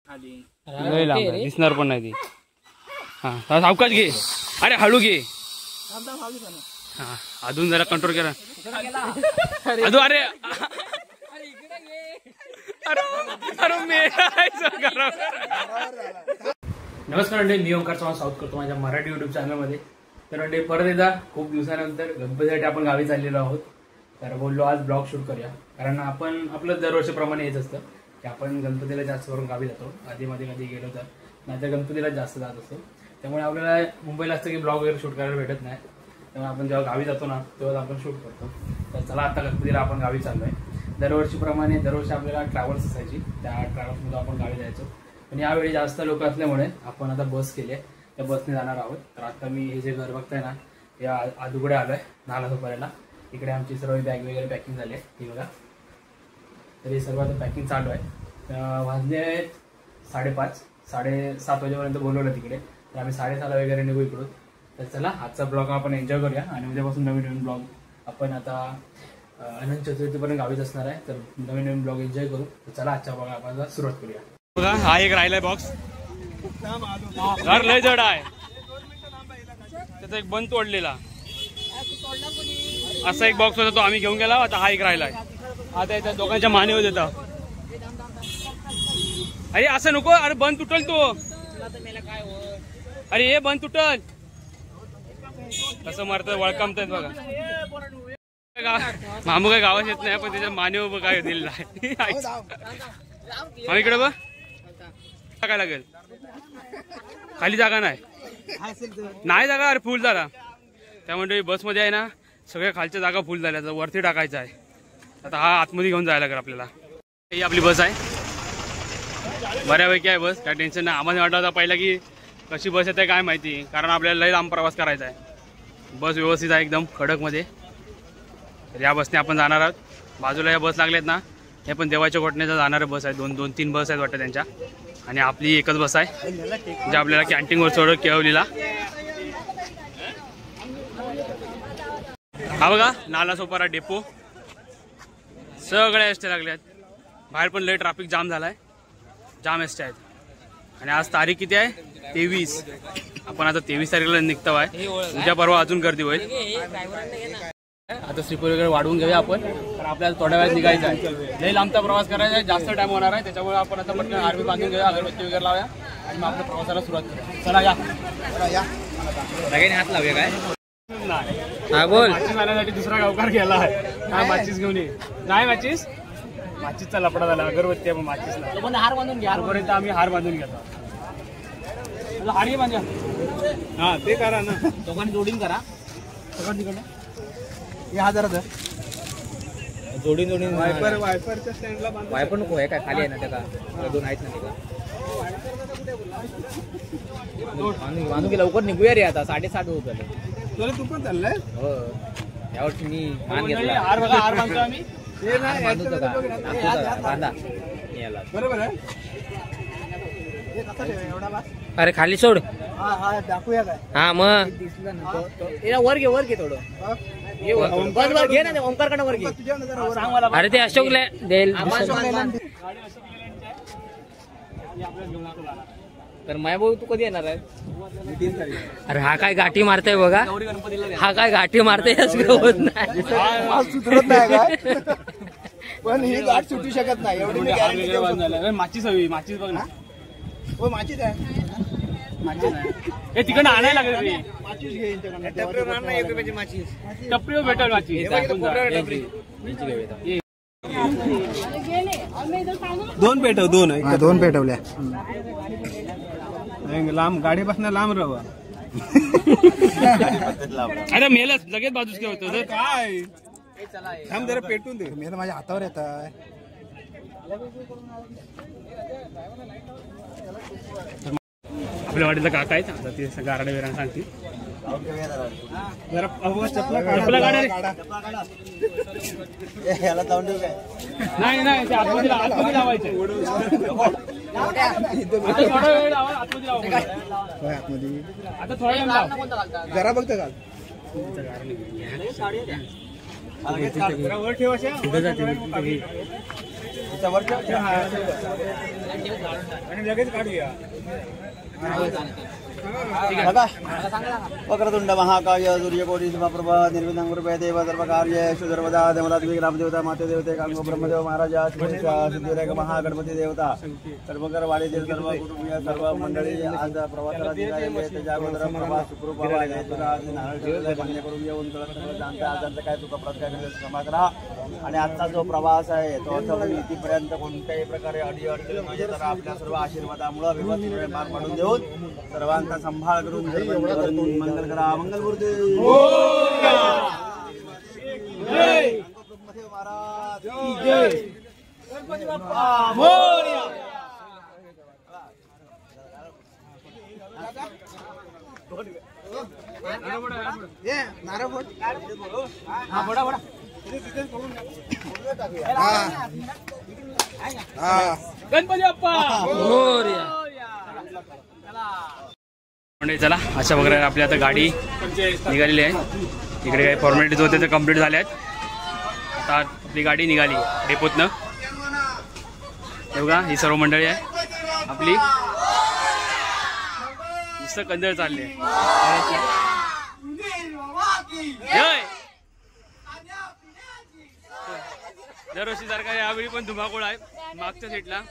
लय लांब दिसणार पण नाही ती. हा सावकाश घे, अरे हळू घे. हा अजून जरा कंट्रोल केला अजून. अरे नमस्कार मंडळी, मी ओंकार चव्हाण साऊथ करतो माझ्या मराठी युट्यूब चॅनलमध्ये. तर मंडळी परत एकदा खूप दिवसानंतर गणपतीसाठी आपण गावी चाललेलो आहोत. तर बोललो आज ब्लॉग शूट करूया, कारण आपण आपलं दरवर्षीप्रमाणे येत असतं की आपण गणपतीला जास्त करून गावी जातो. आधीमध्ये कधी गेलो तर, नाहीतर गणपतीला जास्त जात असतो. त्यामुळे आपल्याला मुंबईला असतं की ब्लॉग वगैरे शूट करायला भेटत नाही. त्यामुळे आपण जेव्हा गावी जातो ना तेव्हा आपण शूट करतो. तर चला आता गणपतीला आपण गावी चाललोय. दरवर्षीप्रमाणे दरवर्षी आपल्याला ट्रॅव्हल्स असायची, त्या ट्रॅव्हल्समध्ये आपण गावी जायचो. पण यावेळी जास्त लोक असल्यामुळे आपण आता बस केली आहे, त्या बसने जाणार आहोत. तर आता मी हे जे घर बघताय ना, या आदुकडे आलोय नाला झोपायला. इकडे आमची सर्व बॅग वगैरे पॅकिंग झाली आहे, ही बघा. तर हे सर्व आता पॅकिंग चालू आहे. वाजले आहेत 5:30, 7:30 वाजेपर्यंत बोलवलं तिकडे. तर आम्ही 6:30 वगैरे निघू इकडून. तर चला आजचा ब्लॉग आपण एन्जॉय करूया, आणि उद्यापासून नवीन नवीन ब्लॉग आपण आता अनंत चतुर्थीपर्यंत गावीच असणार आहे. तर नवीन नवीन ब्लॉग एन्जॉय करू. तर चला आजच्या ब्लॉग आपण सुरुवात करूया. बघा हा एक राहिलाय बॉक्स, घर लय जड आहे. त्याचा एक बंद तोडलेला असा एक बॉक्स होता, तो आम्ही घेऊन गेला. आता हा एक राहिलाय. आता याच्या दोघांच्या मानेवर देता. अरे असं नको, अरे बंद तुटल तो. अरे हे बंद तुटल. कसं मारत वळकामतायत बघा. मामू काय गावात येत नाही, पण त्याच्या मानेवर काय दिलेला आहे. आम्ही इकडे बघ काय लागेल, खाली जागा नाही जागा. अरे फुल झाला. त्यामुळे बसमध्ये आहे ना सगळ्या खालच्या जागा फुल झाल्या, तर वरती टाकायचं आहे. आता हा आतमध्ये घेऊन जायला लागेल आपल्याला. ही आपली बस आहे, बऱ्यापैकी आहे बस, काय टेन्शन नाही. आम्हाला वाटलं होता पहिला की कशी बस येते काय माहिती, कारण आपल्याला लई लांब प्रवास करायचा आहे. बस व्यवस्थित आहे एकदम खडकमध्ये. तर या बसने आपण जाणार आहोत. बाजूला या बस लागल्यात ना, हे पण देवाच्या घोटण्याचा जाणाऱ्या बस आहे. दोन तीन बस आहेत वाटतं त्यांच्या, आणि आपली एकच बस आहे जे आपल्याला कॅन्टीनवर सोडव केळवलीला. हा बघा नालासोपारा डेपो, सगळ्या एसट्या लागल्यात. बाहेर पण लय ट्रॅफिक जाम झालाय, जाम एसट्या आहेत. आणि आज तारीख किती आहे? 23. आपण आता 23 तारखेला निघतो आहे. उद्या परवा अजून गर्दी होईल. आता श्रीपूर वगैरे वाढवून घेऊया आपण, कारण आपल्याला थोड्या वेळात निघायचं आहे. लई लांबचा प्रवास करायचा आहे, जास्त टाइम होणार आहे. त्याच्यामुळे आपण आता पटकन आरवी बांधून घेऊया, अगरबत्ती वगैरे लावूया, आणि मग आपल्या प्रवासाला सुरुवात करूया. चला या सगळ्यांनी हात लावूया. काय हा बोल, माचीस आणण्यासाठी दुसरा गावकार गेला आहे. काय माचीस घेऊन ये? नाही माचीसचा लपडा झाला. अगरबत्ती आहे माचीसला. हार बांधून घ्या. बरोबर आम्ही हार बांधून घेतो. हार घे बांधा. हा ते करा ना, दोघांनी जोडीन करा. सगळं तिकडनं हे 1000 जोडीन वायपरच्या स्टँडला बांधा. वायपर नको आहे काय, खाली आहे ना त्याला, दोन आहेत ना त्याला. बांधून की लवकर निघूया रे. आता 7:30 होत झाले. तू पण चाललाय? हो, यावर्षी मी मान घेतला. हार बघा, हार बांधतो आम्ही. बांधा बरोबर आहे. अरे खाली सोड. दाखवूया काय? हा मग वर घे थोडं. वर घे ना, ओंकार कडे वर घे. अरे ते अशोकला देईल. तर माय भाऊ तू कधी येणार आहे? अरे हा काय गाठी मारताय बघा, हा काय गाठी मारताय. होत नाही, सुधरत नाही का? पण ही गाठ सुटू शकत नाही एवढी. माचीस हवी, माचीस बघ ना. हो माचीस आहे, माचीस आहे. तिकडनं आणायला लागेल रे. माचीस घे, टपरीवर भेटेल माचीस. दोन पेटवल्या. लांब गाडी बसणार, लांब रवा. अरे मेलच लगेच बाजूच काय होतं काय. थांब जरा पेटून दे. मेल माझ्या हातावर येत आहे. आपल्या वाडीला काका आहेत, आता ते सगळं आरडे वेरांना सांगतील. जरा चपला काढा. नाही ते आतमध्ये लावायचं. थोडा वेळ आतमध्ये. आता थोडा वेळ जरा बघता का वर ठेवा. आणि लगेच काढूया. वक्रतुंड महाकाय सूर्यकोटी समप्रभा निर्विघ्नं कुरु देव सर्वकार्येषु सर्वदा देवरात्रि ग्रामदेवता माते देवते कांगो ब्रह्मदेव महाराजा सिद्धिविनायक महागणपती देवता सर्वकर वाडी सर्व कुटुंबीय सर्व मंडळी आज प्रवासाला निघालेले त्याच्या अगोदर प्रवास सुखरूप व्हावा यातून आज नारळ मान्य करून येऊन सगळं जाणता आजांचं काय चुका प्रकार क्षमा करा. आणि आजचा जो प्रवास आहे तो अथवा इथपर्यंत कोणत्याही प्रकारे अडीअडचणी न येता आपल्या सर्व आशीर्वादामुळे व्यवस्थित पार पाडून देऊन सर्वांचा सांभाळ करून मंगल करा. मंगलमूर्ती जय महाराज जय गणपती बाप्पा मोरया. गणपती बाप्पा मोरया. चला अशा प्रकारे आपली आता गाडी निघालेली आहे. इकडे काही फॉर्मॅलिटीज होते ते कम्प्लीट झाले आहेत. आता आपली गाडी निघाली डेपोतनं. हे बघा ही सर्व मंडळी आहे आपली. नुसतं कंदळ चालले. दरवर्षी सारखा यावेळी पण धुमाकूळ आहे. मागच्या सीटला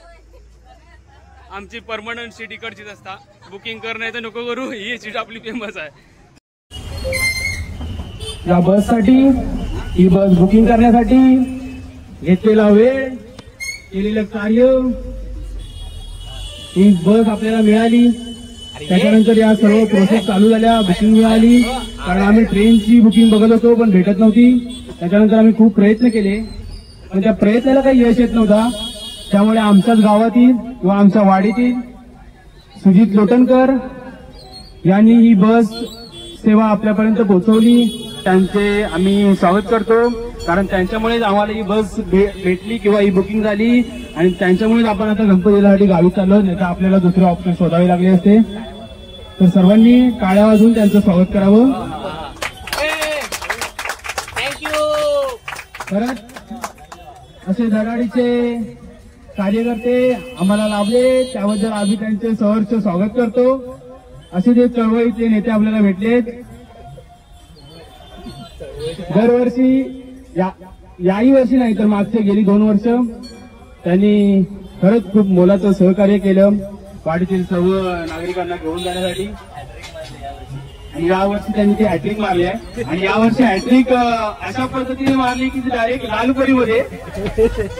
आमची परमनंट सीट इकडचीच असता. बुकिंग कर नाही तर नको करू, ही सीट आपली फेमस आहे. या बससाठी ही बस बुकिंग करण्यासाठी घेतलेला वेळ केलेलं कार्य ही बस आपल्याला मिळाली. त्याच्यानंतर या सर्व प्रोसेस चालू झाल्या. बुकिंग मिळाली कारण आम्ही ट्रेनची बुकिंग बघत होतो पण भेटत नव्हती. त्याच्यानंतर आम्ही खूप प्रयत्न केले पण त्या प्रयत्नाला काही यश येत नव्हता. त्यामुळे आमच्याच गावातील किंवा आमच्या वाडीतील सुजित लोटनकर यांनी ही बस सेवा आपल्यापर्यंत पोहोचवली. त्यांचे आम्ही स्वागत करतो कारण त्यांच्यामुळेच आम्हाला ही बस भेटली किंवा ही बुकिंग झाली आणि त्यांच्यामुळेच आपण आता गणपतीसाठी गावी चाललो. नाही तर आपल्याला दुसरे ऑप्शन शोधावे लागले असते. तर सर्वांनी टाळ्या वाजवून त्यांचं स्वागत करावं. परत असे धडाडीचे कार्यकर्ते आम्हाला लाभले त्याबद्दल आम्ही त्यांचे सहर्ष स्वागत करतो. असे जे चळवळीचे नेते आपल्याला भेटलेत. दरवर्षी याही वर्षी नाही तर मागचे गेली 2 वर्ष त्यांनी खरंच खूप मोलाचं सहकार्य केलं वाडीतील सर्व नागरिकांना घेऊन जाण्यासाठी. आणि यावर्षी त्यांनी ती हॅट्रिक मारली आहे. आणि यावर्षी हॅट्रिक अशा पद्धतीने मारली की डायरेक्ट लालपरीमध्ये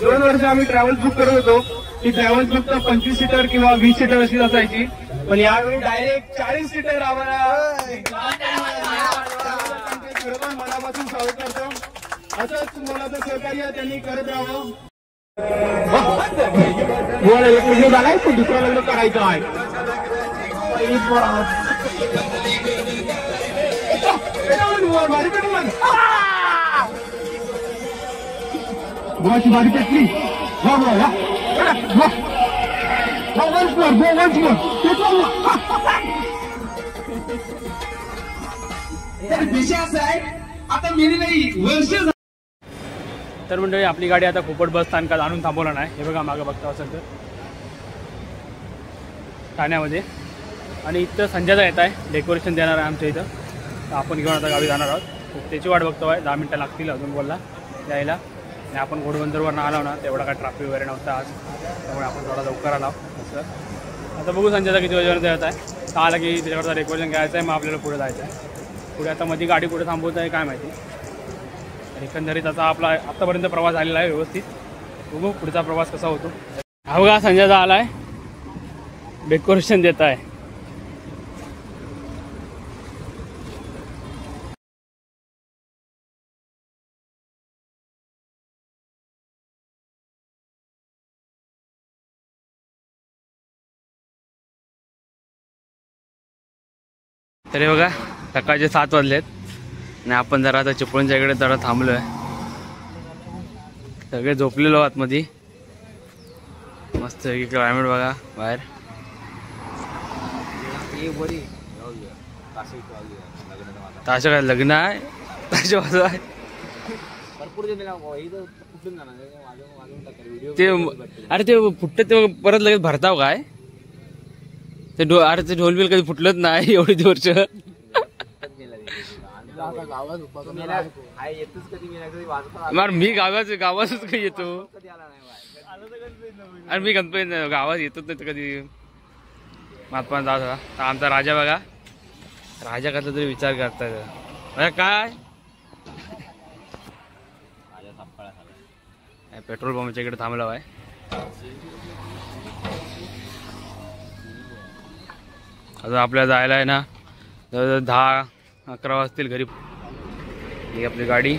2 वर्ष आम्ही ट्रॅव्हल्स बुक करत होतो. ती ट्रॅव्हल्स बुक तर 25 सीटर किंवा 20 सीटर अशी असायची पण यावेळी डायरेक्ट 40 सीटर आम्हाला. खरोखर मनापासून स्वागत करतो. असंच मोलाचं सहकार्य त्यांनी करत राहावं. झालाय पण दुसरं लग्न करायचं आहे. गोवाची बारी पेटली. आता मेरी नाही वर्ष. तर मंडळी आपली गाडी आता खोपट बस स्थानकात आणून थांबवला नाही. हे बघा मागं बघता असेल तर ठाण्यामध्ये. आणि इथं संजयदा येत आहे डेकोरेशन देणार आहे आमच्या इथं. तर आपण घेऊन आता गावी जाणार आहोत. त्याची वाट बघतो आहे. 10 मिनटं लागतील अजून बोलला यायला. आणि आपण घोडबंदरवरनं आलो ना तेवढा काय ट्रॅफिक वगैरे नव्हता आज त्यामुळे आपण थोडा लवकर आलो असं. आता बघू संजयदा किती वाजेपर्यंत येत आहे. का आला की त्याच्यावरचा डेकोरेशन घ्यायचं आहे मग आपल्याला पुढे जायचं आहे. पुढे आता मध्ये गाडी कुठे थांबवत आहे काय माहिती. एकंदरीत आता आपला आत्तापर्यंत प्रवास झालेला आहे व्यवस्थित. बघू पुढचा प्रवास कसा होतो. हा बघा संजयदा आला आहे डेकोरेशन देत आहे. तरी बघा सकाळचे 7 वाजलेत आणि आपण जरा आता चिपळूणच्या इकडे जरा थांबलो आहे. सगळे झोपलेलो आतमध्ये. मस्त क्लायमेट बघा बाहेर. ताशा काय लग्न आहे ताशा आहे. ते अरे ते फुटत ते परत लगेच भरताव काय ते अरे ते ढोलबिल कधी फुटलंच नाही एवढी वर्ष. मार मी गावातच काही येतो अरे मी गणपती गावात येतोच नाही कधी. महात्मा जात आमचा राजा बघा राजा कसला तरी विचार करताय काय पेट्रोल पंपच्या इकडे थांबला आहे. आता आपल्याला जायला आहे ना 10-11 वाजतील घरी. ही आपली गाडी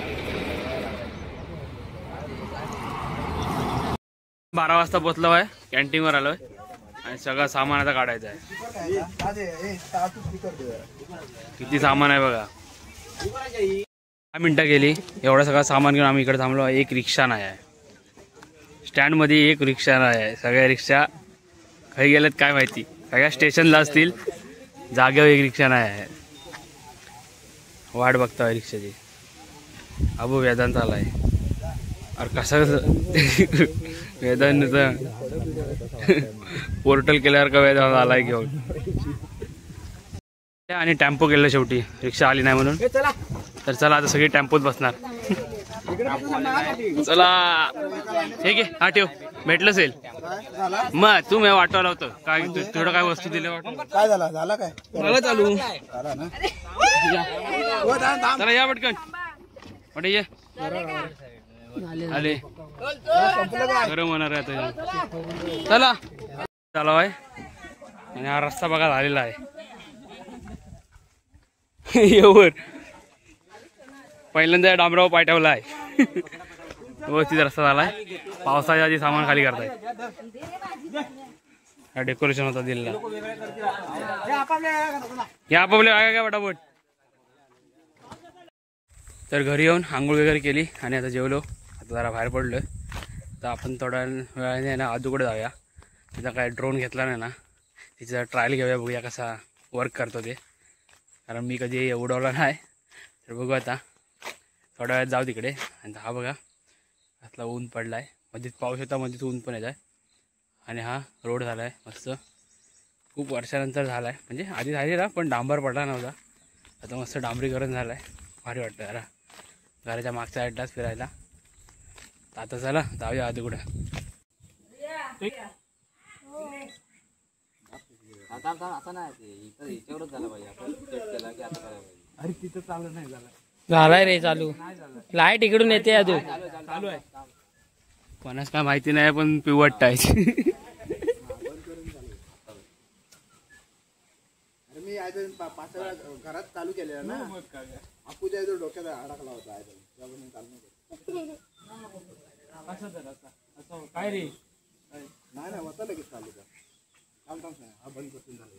12 वाजता पोचलो आहे. कॅन्टीनवर आलोय आणि सगळं सामान आता काढायचं आहे. किती सामान आहे बघा. 10 मिनिटं गेली एवढं सगळं सामान घेऊन आम्ही इकडे थांबलो. एक रिक्षा नाही आहे स्टँड मध्ये. एक रिक्षा नाही आहे. सगळ्या रिक्षा काही गेल्यात काय माहिती. सगळ्या स्टेशनला असतील जागेवर एक रिक्षा नाही आहे. वाट बघतोय रिक्षाची. अबू वेदांत आलाय. अरे कसं वेदांत पोर्टल केल्यावर का वेदांत आलाय घेऊन. आणि टेम्पो केलं शेवटी. रिक्षा आली नाही म्हणून. तर चला आता सगळी टेम्पोत बसणार. चला ठीक आहे. हा ठेव भेटलं असेल मग तू मी वाटवलं होतं काय थोडं काय वस्तू दिले वाटत काय झाला काय मला चालू झाला ना. चला या पटकन पटे ये आले गरम होणार आहे आता. चला चालू आहे आणि हा रस्ता बघा झालेला आहे. एवढ पहिल्यांदा डांबरावर पाय ठेवला आहे. व्यवस्थित रस्ता झालाय. पावसाच्या आधी सामान खाली करताय. डेकोरेशन होता दिलेला. या आपापले काय फटाफट. तर घरी येऊन आंघोळ वगैरे केली आणि आता जेवलो. आता जरा बाहेर पडलोय. तर आपण थोड्या वेळाने ना आदूकडे जाऊया. तिथं काय ड्रोन घेतला नाही ना तिचा ट्रायल घेऊया बघूया कसा वर्क करतो ते. कारण मी कधी उडवला नाही. तर बघू आता थोड्या वेळात जाऊ तिकडे. आणि हा बघा आतला ऊन पडलाय. मध्येच पाऊस होता मध्येच ऊन पण येत आहे. आणि हा रोड झाला आहे मस्त. खूप वर्षानंतर झाला आहे म्हणजे आधी झालेला पण डांबर पडला नव्हता. आता मस्त डांबरीकरण झालं आहे. भारी वाटतं जरा घराच्या मागच्या साईडलाच फिरायला. आता चला जाऊया आधी कुठे. अरे तिथं चालू नाही झालं. झालाय रे चालू. लाईट इकडून येते अजून चालू आहे. कोणाच काय माहिती नाही पण पिवट आहे. मी पाच वेळा घरात चालू केलेला ना. अपूच्या डोक्यात अडकला होता. काय रे नाही ना होता लगेच चालू का. हा बंद करून झालं.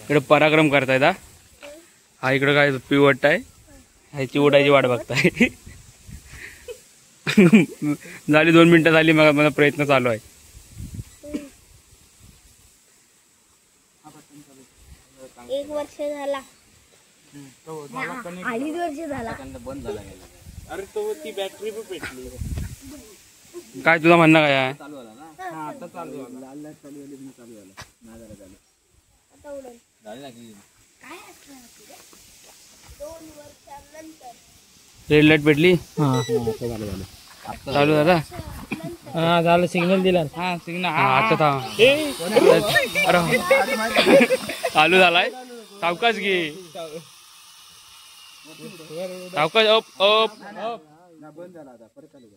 इकडे पराक्रम करतायत. हा इकडे काय पिवट आहे. ह्याची उडायची वाट बघताय. झाली 2 मिनिटं झाली. मग माझा प्रयत्न चालू आहे. 1 वर्ष झाला. 2.5 वर्ष झाला. बंद झाला. अरे तो ती बॅटरी पण पेटली. काय तुझं म्हणणं काय आहे. चालू झाला ना. आता चालू झाला. लाल लाईट चालू झाली मी चालू झाला. नाही झालं झालं. आता उडेल. झाली ना की काय असणार 2 वर्षानंतर रेड लाईट पेटली. झालं. चालू झाला. हा झालं. सिग्नल दिला. हा सिग्नल. हा आता थांब. अरे चालू झालाय. सावकाश घे. सावकाश. अप अप बंद झाला. आता परत चालू कर.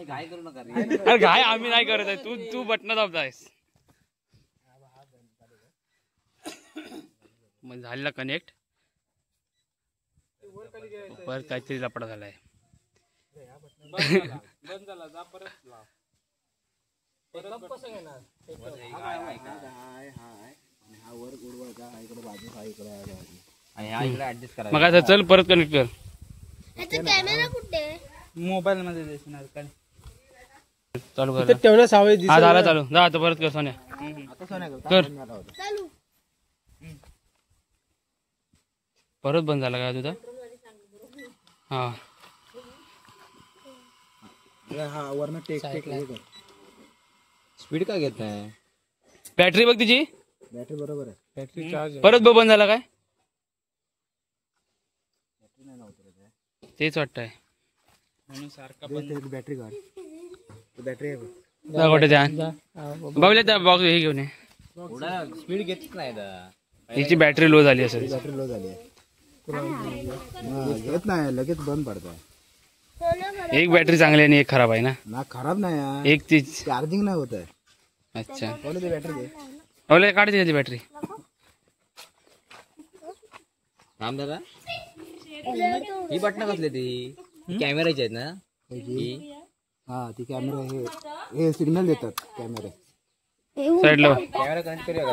घाई करू नका रे. अरे घाई आम्ही नाही करत आहे. तू बटन दाबतायस. मग झालेला कनेक्ट. परत काहीतरी लपडा झालाय. मग आता चल परत कनेक्ट कर. कॅमेरा कुठे. मोबाईल मध्ये दिसणार काय. चालू कर. तेवढं सावय हा झाला चालू. जा आता परत कर सोन्या. कर. चालू. परत बंद झाला का तुझा. हा हा वरनं टेक स्पीड का घेत नाही? बॅटरी बघ तिची बॅटरी बरोबर आहे. बॅटरी चार्ज परत बंद झाला काय तेच वाटतंय बॅटरी काढ. बॅटरी आहे कुठे ध्यान बघले त्या बॉक्स हे घेऊन ये. स्पीड घेत नाही हिची बॅटरी लो झाली असेल. बॅटरी लो झाली आहे. घेत नाही लगेच बंद पडतंय. एक बॅटरी चांगली आणि एक खराब आहे ना. ना खराब नाही एक तीच चार्जिंग नाही होत आहे. अच्छा बोलू दे बॅटरी दे. ओले काढते त्याची बॅटरी. थांब दादा ही बटणं कसली ती कॅमेराची आहेत ना ही? हा ती कॅमेरा हे सिग्नल देतात कॅमेरे. साईड लो कॅमेरा कनेक्ट करूया का?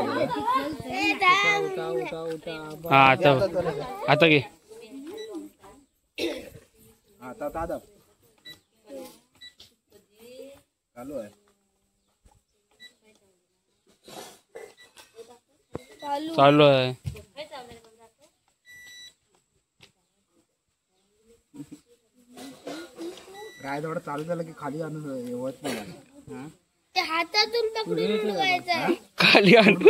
हा आता घे. आता दादा चालू आहे. चालू आहे. काय थोडं चालू झालं की खाली आणून होत नाही. ते हातातून पकडून ठेवायचं. खाली आणून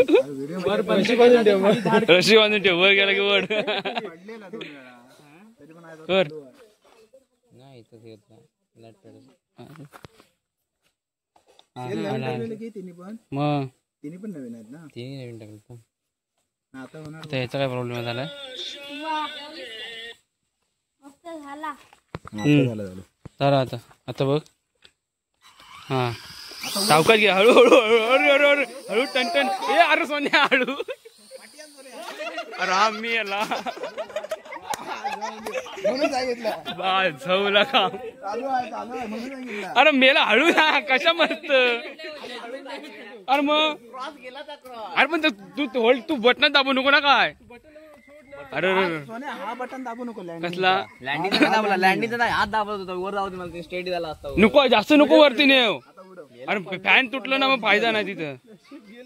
रशी बांधून ठेव. वर गेला की वर पडलेला 2 वेळा तरी पण आहे वर. नाही इथं घेत नाही लाईट पेटत. की तिन्ही पण मग नवीन आहेत ना. तिन्ही नवीन टाकलं. आता होणार आता याचा काय प्रॉब्लेम झालाय. मस्त झाला. झालं झाला आता बघ. हा सावकाश घे. हळू हळू हळू हळू हळू हळू हळू टन. ए अरे सोन्या हळू. अरे मी याला म्हणून सांगितलं. झवला काम. चालू आहे म्हणून सांगितलं. अरे मेला हळू ना कशा मस्त. अरे मग अरे पण तू बटन दाबू नको ना काय. अरे सोन्या हा बटन दाबू नको. कसला लँडिंगचा दाबला. लँडिंगचा नाही हात दाबत होता वर जाऊ दे मला स्टेडी झाला असता. नको जास्त नको वरती नेव. अरे फॅन तुटलं ना मग फायदा नाही तिथं.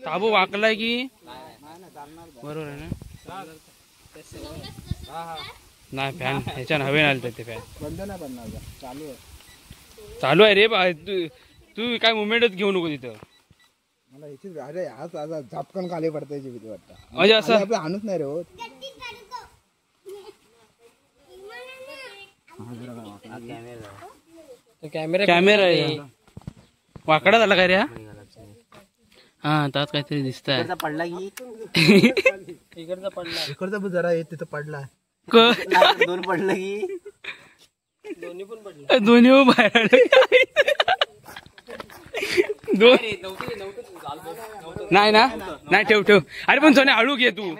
ताबू वाकलाय की बरोबर आहे ना. नाही फॅन ह्याच्यानं हवे नाही ते फॅन बंद नाही पडणार. चालू आहे रे तू काय मुवमेंटच घेऊ नको तिथं. मला याची अरे हा झपकन खाली पडता याची भीती वाटतं. म्हणजे असं आपलं आणूच नाही रे होत. कॅमेरा आहे. वाकडा झाला काय रे हा त्यात काहीतरी दिसतंय. पडला की इकडचा पण जरा तिथं पडला. दोन पडलं की दोन्ही बाहेर दोन नाही ना. नाही ठेव. अरे पण सोन्या हळू घे तू.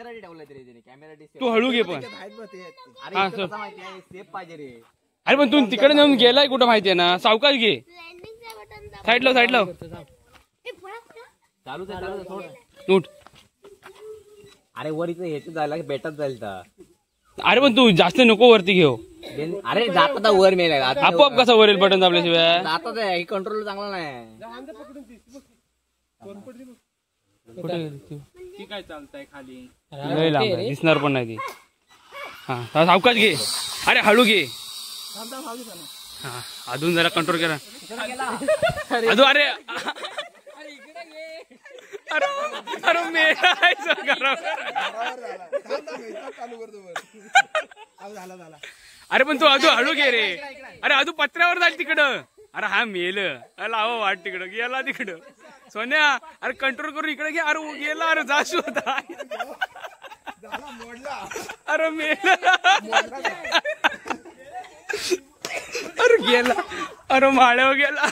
तू हळू घे पण. हा सर सेफ पाहिजे रे. अरे पण तू तिकडे नेऊन गेलाय कुठं माहितीये ना. सावकाश घे. लँडिंगचा बटन दाब. साईड लाव चालूच आहे थोडं. उठ. अरे वर इथं ह्याचं जायला बेटात जाईल तर. अरे पण तू जास्त नको वरती घेऊ. अरे जाता वर मेला आपोआप कसा वरील बटन दाबल्याशिवाय. जातात आहे कंट्रोल चांगला नाही. काय चालतंय खाली लय लांब आहे, दिसणार पण नाही ती. हा सावकाश घे. अरे हळू घे. हा अजून जरा कंट्रोल करा. अजून अरे अरे मेला अरे पण तू अजून हळू घे रे. अरे अजून पत्र्यावर जाईल तिकडं. अरे हा मेल लावा वाट तिकडं गेला तिकडं. सोन्या अरे कंट्रोल करून इकडे घे. अरे गेला. अरे जा शोधा. अरे मेल अरे गेला. अरे माळ्यावर गेला.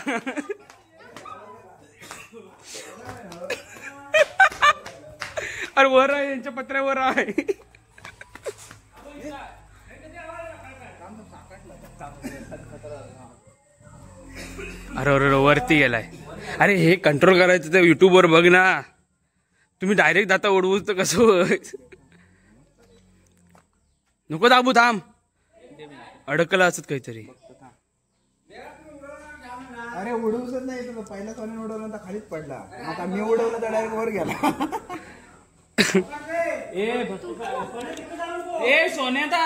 अरे वर आहे यांच्या पत्र्यावर आहे. अरे अरे वरती गेलाय. अरे हे कंट्रोल करायचं तर युट्यूब वर बघ ना. तुम्ही डायरेक्ट दाता ओढवूच तर कसं. नको दाबू थांब. अडकला असत काहीतरी. अरे उडवूच नाही. पहिला सोन्याने उडवलं तर खालीच पडला. आता मी उडवलं तर डायरेक्ट वर गेला. ए सोन्याता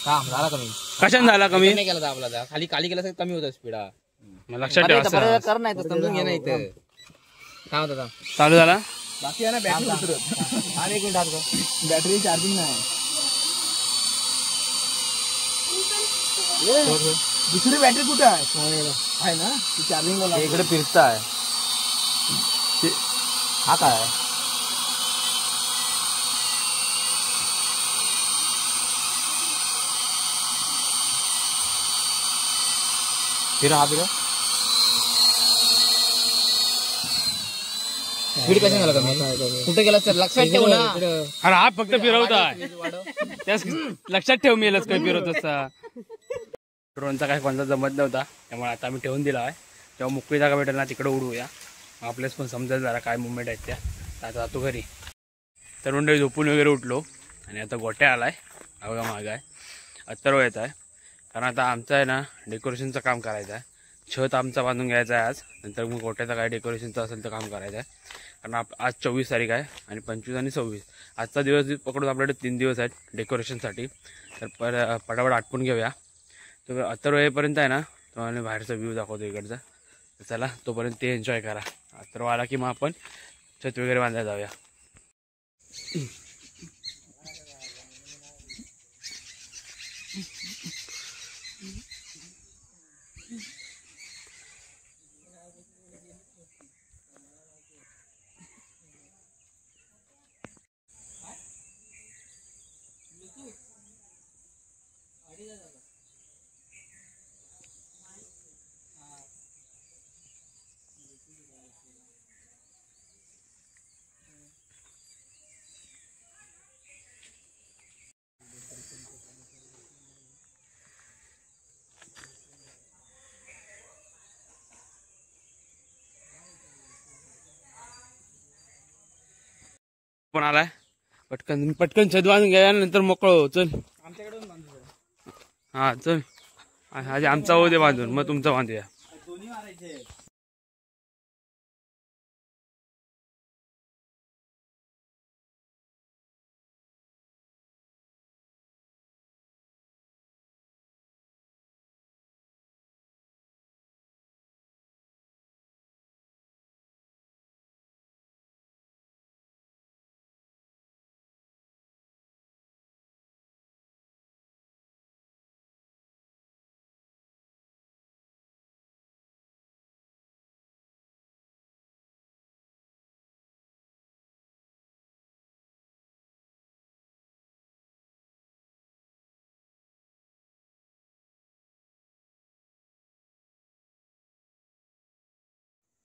काम झाला कमी. कशाने झाला कमी? नाही केला आपला खाली खाली केला तर कमी होतं स्पीड. लक्षात ठेवा असं. कर नाही तर समजून घे नाही इथं काय होतं. चालू झाला. बाकी आहे ना बॅटरी उतरत. आणि एक मिनिट बॅटरी चार्जिंग नाही. दुसरी बॅटरी कुठे आहे ना ती चार्जिंग इकडे फिरताय हा काय फिर हा फिर स्पीड कशी झाला कमी कुठे गेला सर लक्षात ठेव ना. अरे हा फक्त फिरवताय त्यास लक्षात ठेव मेलच काय फिरवत असता. ड्रोनचा काही कोणता जमत नव्हता त्यामुळे आता आम्ही ठेवून दिला आहे. जेव्हा मोकळी जागा भेटेल ना तिकडे उडवूया. आपल्याच पण समजेल जरा काय मुवमेंट आहेत त्या. आता जातो घरी. तर मंडळी झोपून वगैरे उठलो आणि आता गोट्या आलाय अवघा माग आहे. अत्तरव येत आहे कारण आता आमचं आहे ना डेकोरेशनचं काम करायचं आहे. छत आमचा बांधून घ्यायचा आहे आज. नंतर मग गोट्याचं काय डेकोरेशनचं असेल तर काम करायचं आहे. कारण आज 24 तारीख आहे आणि 25 आणि 26 आजचा दिवस पकडून आपल्याकडे 3 दिवस आहेत डेकोरेशनसाठी. तर पटापट आटपून घेऊया. तर अत्तरव येईपर्यंत आहे ना तुम्हाला बाहेरचा व्ह्यू दाखवतो इकडचा. तर चला तोपर्यंत ते एन्जॉय करा. अत्तरव आला की मग आपण छत वगैरे बांधायला जाऊया. पण आलाय पटकन पटकन छत बांधून घ्या नंतर मोकळं. चल हा चल आधी आमचा होऊ दे बांधून मग तुमचा बांधूया.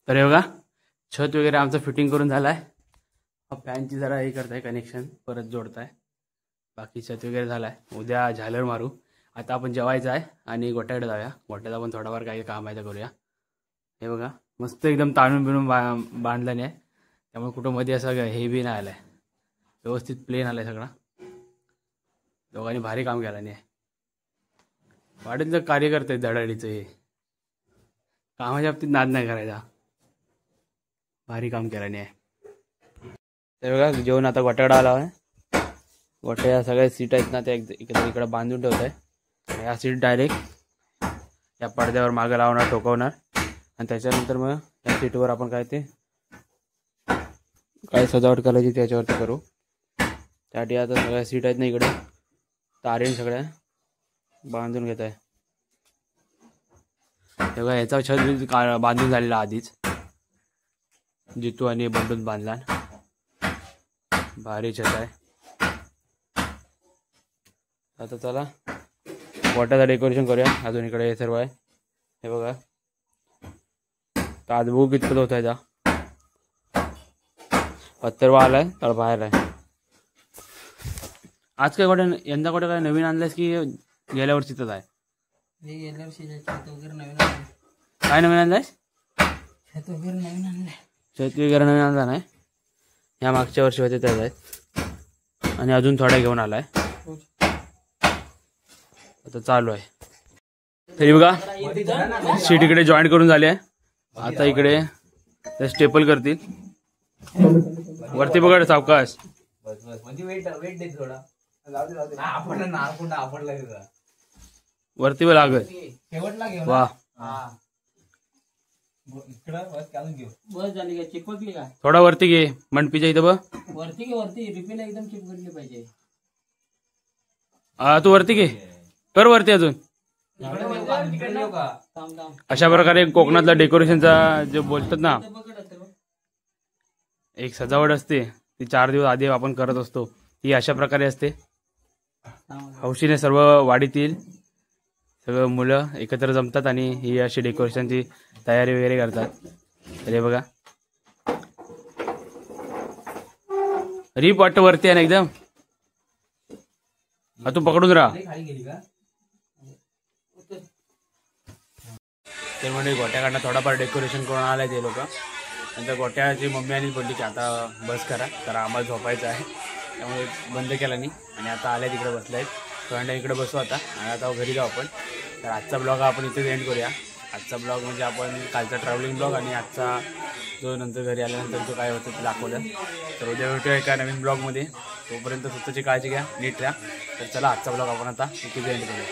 तर हे बघा छत वगैरे आमचं फिटिंग करून झालं आहे. फॅनची जरा हे करताय कनेक्शन परत जोडताय. बाकी छत वगैरे झालं आहे. उद्या झालर मारू. आता आपण जेवायचं आहे आणि गोट्याकडे जाऊया. गोट्यात आपण थोडाफार काही काम आहे ते करूया. हे बघा मस्त एकदम ताणून बिणून बांधलं नाही त्यामुळे कुठं मध्ये असं हे बी नाही आलं आहे. व्यवस्थित प्लेन आलं आहे सगळा. दोघांनी भारी काम केलं नाही. वाढीचं कार्य करते धडाडीचं हे कामाच्या बाबतीत नाद नाही करायचा. भारी काम केलं नाही. तर बघा जेवण आता गोट्याकडे आला आहे. गोट्या सगळ्या सीट आहेत ना त्या इकडे बांधून ठेवत आहे. ह्या सीट डायरेक्ट या पडद्यावर मागं लावणार टोकवणार आणि त्याच्यानंतर मग या सीटवर आपण काय सजावट करायची त्याच्यावरती करू. त्यासाठी आता सगळ्या सीट आहेत ना इकडे तारेन सगळ्या बांधून घेत आहे. तेव्हा याचा छत बांधून झालेला आधीच जितू आणि बंडून बांधला. भारी छत आहे. आता चला गोट्याचं डेकोरेशन करूया. अजून इकडे हे सर्व आहे. हे बघा आज बघू कितपत होत आहे. अत्तरवा आलाय तर बाहेर आहे. आज काय गोट्या यंदा गोट्या काय नवीन आणलायस की गेल्या वर्षीच आहे? गेल्या वर्षी काय नवीन आणलायस? छत वगैरे नवीन आणलंय. छत वगैरे नवीन आणला नाही. ह्या मागच्या वर्षी होते त्याच आहेत आणि अजून थोडा घेऊन आलाय. आता चालू आहे. तरी बघा सीट इकडे जॉईंट करून झाली आहे. आता इकडे स्टेपल करतील. वरती बघा सावकाश. आपण आपडला वरती व लागत शेवटला घेऊ वा इकडं बस घालून घेऊ. बस झाली का चिपकली का थोडा वरती घे मंडपीच्या इथं बघ. वरती घे वरती रिपीला एकदम चिपकली पाहिजे. तू वरती घे कर वरती अजून. इकडे येऊ का? थांब थांब अशा प्रकारे कोकणातला डेकोरेशनचा जे बोलतात ना ते पकड असते बघ. एक सजावट असते ती 4 दिवस आधी आपण करत असतो ती अशा प्रकारे असते. थांब. हौशीने सर्व वाडीतील सगळं मुलं एकत्र जमतात आणि ही अशी डेकोरेशनची तयारी वगैरे करतात. तर हे बघा रीप वाटत वरती आहे ना एकदम. तू पकडून राहा. खाली गेली का? तर म्हणजे गोट्या काढणं थोडाफार डेकोरेशन करून आलाय ते लोक. नंतर गोट्याची मम्मी आणि बोलली की आता बस करा कारण आम्हाला झोपायचं आहे त्यामुळे बंद केला नाही. आणि आता आल्या तिकडे बसले आहेत थोड्या इकडे बसू आता आणि आता घरी जाऊ आपण. तर आजचा ब्लॉग आपण इथेच एंड करूया. आजचा ब्लॉग म्हणजे आपण कालचा ट्रॅव्हलिंग ब्लॉग आणि आजचा जो नंतर घरी आल्यानंतर जो काय होतं ते दाखवलं. तर उद्या भेटूया एका नवीन ब्लॉगमध्ये. तोपर्यंत स्वतःची काळजी घ्या नीट राहा. तर चला आजचा ब्लॉग आपण आता इथेच एंड करूया.